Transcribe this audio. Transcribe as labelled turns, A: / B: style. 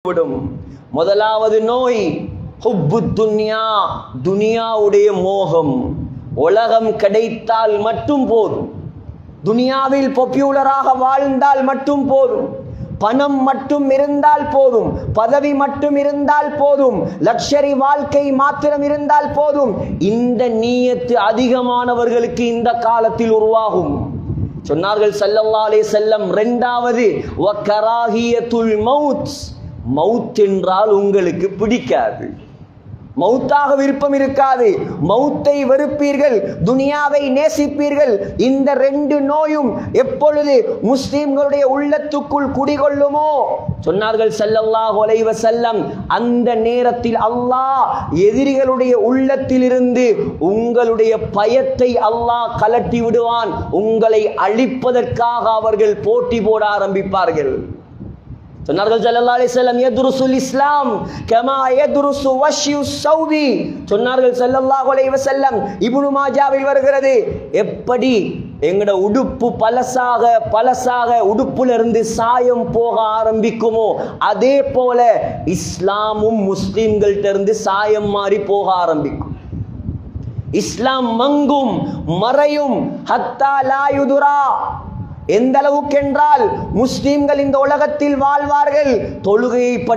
A: விடும். முதலாவது நோய் ஹுப்பு துன்யா, துனியாவுடைய மோகம். உலகம் கிடைத்தால் மட்டும் போதும், துனியாவில் பாப்புலராக வாழ்ந்தால் மட்டும் போதும், பணம் மட்டும் இருந்தால் போதும், பதவி மட்டும் இருந்தால் போதும், லக்ஷரி வாழ்க்கை மாத்திரம் இருந்தால் போதும். இந்த நியத்து அதிகமானவர்களுக்கு இந்த காலத்தில் உருவாகும். சொன்னார்கள் ஸல்லல்லாஹு அலைஹி வஸல்லம், இரண்டாவது வகராஹியத்துல் மௌத், மௌத் என்றால் உங்களுக்கு பிடிக்காது, மௌத்தாக விருப்பம் இருக்காது, மௌத்தை வெறுப்பீர்கள், துனியாவை நேசிப்பீர்கள். இந்த ரெண்டு நோயும் எப்பொழுது முஸ்லிம்களுடைய உள்ளத்துக்குள் குடிகொள்ளுமோ, சொன்னார்கள் ஸல்லல்லாஹு அலைஹி வஸல்லம், அந்த நேரத்தில் அல்லாஹ் எதிரிகளுடைய உள்ளத்திலிருந்து உங்களுடைய பயத்தை அல்லாஹ் கலட்டி விடுவான். உங்களை அழிப்பதற்காக அவர்கள் போட்டி போட ஆரம்பிப்பார்கள். சொன்னார்கள் ஸல்லல்லாஹு அலைஹி வஸல்லம், யதுருசுல் இஸ்லாம் கமா யதுருசு வஷ்யு ஸௌபி. சொன்னார்கள் ஸல்லல்லாஹு அலைஹி வஸல்லம், இப்னு மாஜாவில் வருகிறது, எப்படி எங்கட உடுப்பு பலசாக உடுப்புல இருந்து சாயம் போக ஆரம்பிக்குமோ, அதே போல இஸ்லாமும் முஸ்லிம்கள்ட்ட இருந்து சாயம் மாறி போக ஆரம்பிக்கும். இஸ்லாம் மங்கும், மறையும். ஹத்தா லா யுதுரா, எந்த அளவுக்கு என்றால் முஸ்லிம்கள் இந்த உலகத்தில் வாழ்வார்கள், தொழுகையை